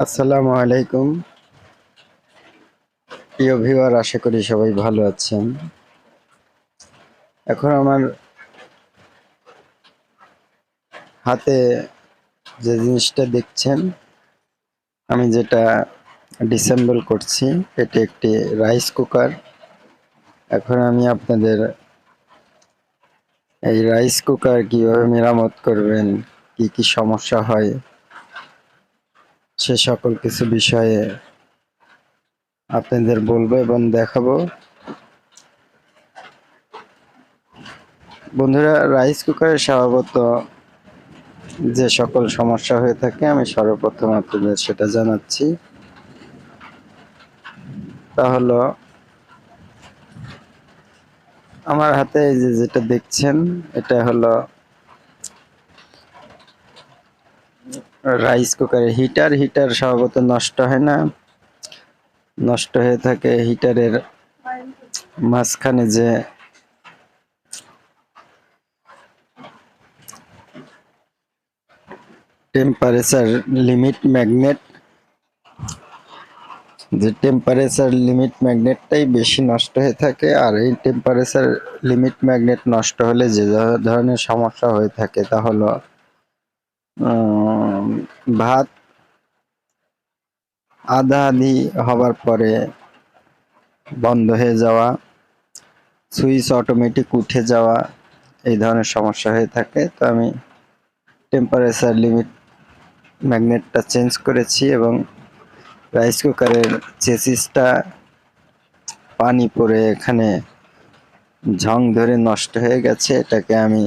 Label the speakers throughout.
Speaker 1: আসসালামু আলাইকুম প্রিয় ভিউয়ার, আশা করি সবাই ভালো আছেন। এখন আমার হাতে যে জিনিসটা দেখছেন, আমি যেটা ডিসেম্বল করছি, এটি একটি রাইস কুকার। এখন আমি আপনাদের এই রাইস কুকার কিভাবে মেরামত করবেন, কি কি সমস্যা হয়, সে সকল কিছু বিষয়ে আপনাদের বলবো এবং দেখাবো। বন্ধুরা, রাইস কুকারের স্বভাবত যে সকল সমস্যা হয়ে থাকে, আমি সর্বপ্রথম আপনাদের সেটা জানাচ্ছি। তা হলো, আমার হাতে এই যে যেটা দেখছেন, এটা হলো রাইস কুকারের হিটার। হিটার স্বভাবত নষ্ট হয় না, নষ্ট হয়ে থাকে হিটারের মাঝখানে যে টেম্পারেচার লিমিট ম্যাগনেট, যে টেম্পারেচার লিমিট ম্যাগনেটটাই বেশি নষ্ট হয়ে থাকে। আর এই টেম্পারেচার লিমিট ম্যাগনেট নষ্ট হলে যে ধরনের সমস্যা হয়ে থাকে, তা হলো ভাত আধা আধি হবার পরে বন্ধ হয়ে যাওয়া, সুইচ অটোমেটিক উঠে যাওয়া, এই ধরনের সমস্যা হয়ে থাকে। তো আমি টেম্পারেচার লিমিট ম্যাগনেটটা চেঞ্জ করেছি এবং রাইস কুকারের চেসিসটা পানি পড়ে এখানে ঝং ধরে নষ্ট হয়ে গেছে। এটাকে আমি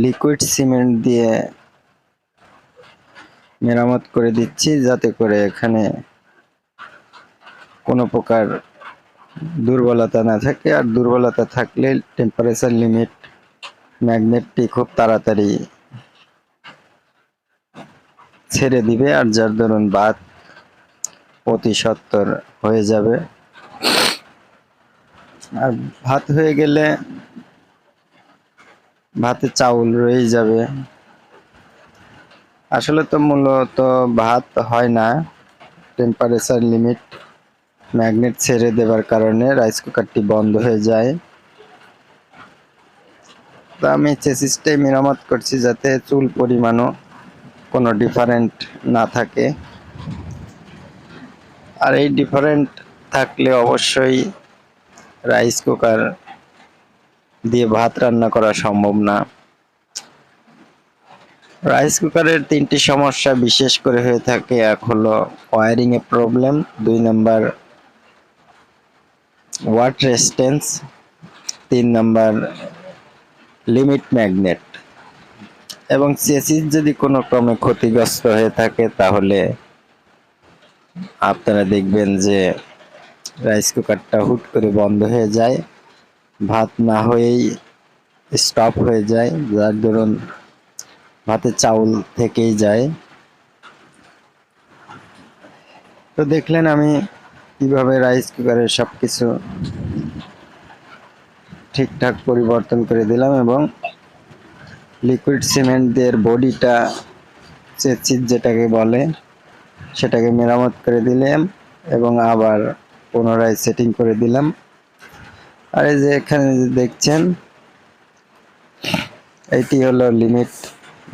Speaker 1: লিকুইড সিমেন্ট দিয়ে মেরামত করে দিচ্ছি, যাতে করে এখানে কোনো প্রকার দুর্বলতা না থাকে। আর দুর্বলতা থাকলে টেম্পারেচার লিমিট ম্যাগনেটটি খুব তাড়াতাড়ি ছেড়ে দিবে, আর যার দরুন ভাত অতি সত্বর হয়ে যাবে। আর ভাত হয়ে গেলে ভাতে চাউল রয়ে যাবে। আসলে তো মূলত ভাত হয় না, টেম্পারেচার লিমিট ম্যাগনেট ছেড়ে দেবার কারণে রাইস কুকারটি বন্ধ হয়ে যায়। তো আমি চেসিসটাই মেরামত করছি, যাতে চুল পরিমাণও কোনো ডিফারেন্ট না থাকে। আর এই ডিফারেন্ট থাকলে অবশ্যই রাইস কুকার দিয়ে ভাত রান্না করা সম্ভব না। রাইস কুকারের তিনটি সমস্যা বিশেষ করে হয়ে থাকে। এক হলো ওয়ারিং এ problem, 2 number watt resistance, 3 number limit magnet. এবং চেসিস যদি কোনো ক্রমে ক্ষতিগ্রস্ত হয়ে থাকে, তাহলে আপনারা দেখবেন যে রাইস কুকারটা হুট করে বন্ধ হয়ে যায়, ভাত না হয়েই স্টপ হয়ে যায়, যার দরুন ভাতে চাউল থেকেই যায়। তো দেখলেন আমি কিভাবে রাইস কুকারের সবকিছু ঠিকঠাক পরিবর্তন করে দিলাম এবং লিকুইড সিমেন্ট দিয়ে বডিটা, চেসিস যেটাকে বলে, সেটাকে মেরামত করে দিলাম এবং আবার পুনরায় সেটিং করে দিলাম। আর এই যে এখানে যে দেখছেন, এটি হলো লিমিট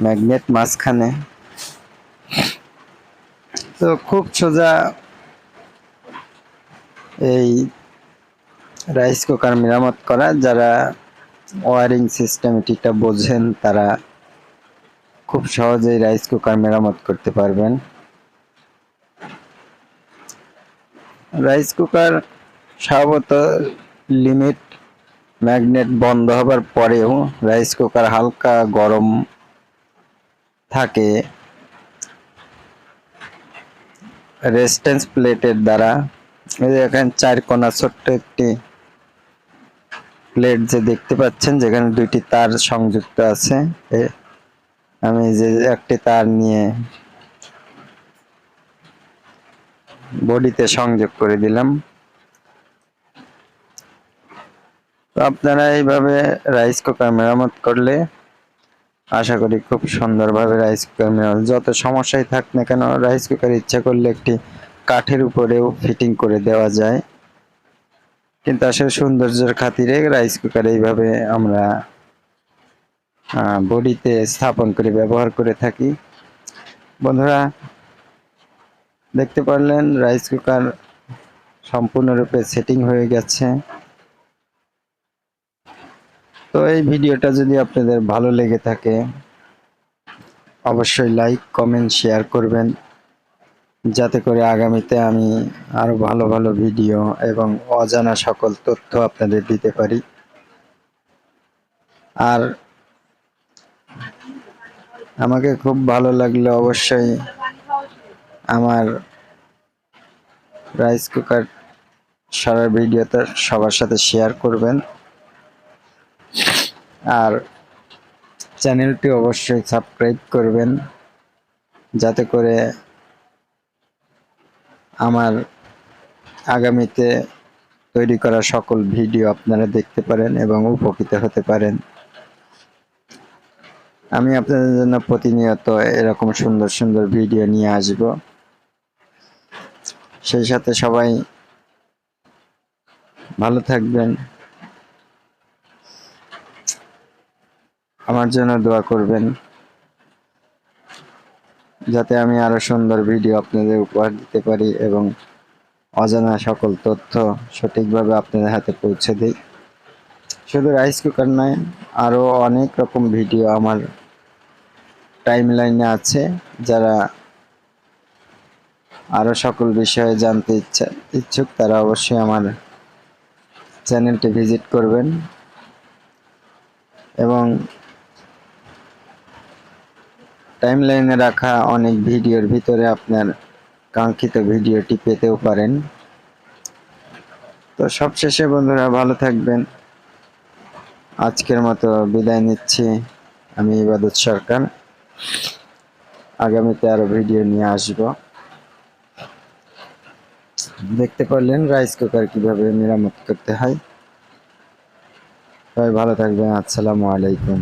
Speaker 1: ম্যাগনেট মাঝখানে। তো খুব সোজা এই রাইস কুকার মেরামত করা। যারা ওয়ারিং সিস্টেম এটিটা বোঝেন, তারা খুব সহজেই রাইস কুকার মেরামত করতে পারবেন। রাইস কুকার স্বভাবত লিমিট ম্যাগনেট বন্ধ হবার পরেও রাইস কুকার হালকা গরম থাকে রেজিস্ট্যান্স প্লেটের দ্বারা। এই যে এখানে 4 কোণা ছোট্ট একটি প্লেট যে দেখতে পাচ্ছেন, যেখানে 2টি তার সংযুক্ত আছে। আমি যে একটি তার নিয়ে বডিতে সংযোগ করে দিলাম। তো আপনারা এইভাবে রাইস কুকার মেরামত করলে আশা করি খুব সুন্দরভাবে রাইস কুকার মেরামত, যত সমস্যাই থাক না কেন রাইস কুকার ইচ্ছা করলে একটি কাঠের উপরেও ফিটিং করে দেওয়া যায়, কিন্তু আসলে সৌন্দর্যের খাতিরে রাইস কুকার এইভাবে আমরা বডিতে স্থাপন করে ব্যবহার করে থাকি। বন্ধুরা, দেখতে পারলেন রাইস কুকার সম্পূর্ণরূপে সেটিং হয়ে গেছে। তো এই ভিডিওটা যদি আপনাদের ভালো লেগে থাকে অবশ্যই লাইক কমেন্ট শেয়ার করবেন, যাতে করে আগামীতে আমি আরো ভালো ভালো ভিডিও এবং অজানা সকল তথ্য আপনাদের দিতে পারি। আর আমাকে খুব ভালো লাগলে অবশ্যই আমার রাইস কুকার সারা ভিডিওটা সবার সাথে শেয়ার করবেন, আর চ্যানেলটি অবশ্যই সাবস্ক্রাইব করবেন, যাতে করে আমার আগামীতে তৈরি করা সকল ভিডিও আপনারা দেখতে পারেন এবং উপকৃত হতে পারেন। আমি আপনাদের জন্য প্রতিনিয়ত এরকম সুন্দর সুন্দর ভিডিও নিয়ে আসব। সেই সাথে সবাই ভালো থাকবেন, আমার জন্য দোয়া করবেন, যাতে আমি আরো সুন্দর ভিডিও আপনাদের উপহার দিতে পারি এবং অজানা সকল তথ্য সঠিকভাবে আপনাদের হাতে পৌঁছে দিই। শুধু রাইস কুকার নয়, আরো অনেক রকম ভিডিও আমার টাইম লাইনে আছে। যারা আরো সকল বিষয়ে জানতে ইচ্ছুক তারা অবশ্যই আমার চ্যানেলটি ভিজিট করবেন এবং টাইম লাইনে রাখা অনেক ভিডিওর ভিতরে আপনার কাঙ্ক্ষিত ভিডিওটি পেতেও পারেন। তো সবশেষে বন্ধুরা ভালো থাকবেন, আজকের মতো বিদায় নিচ্ছি। আমি ইবাদত সরকার, আগামীতে আরো ভিডিও নিয়ে আসব। দেখতে পারলেন রাইস কুকার কিভাবে মেরামত করতে হয়। সবাই ভালো থাকবেন, আসসালামু আলাইকুম।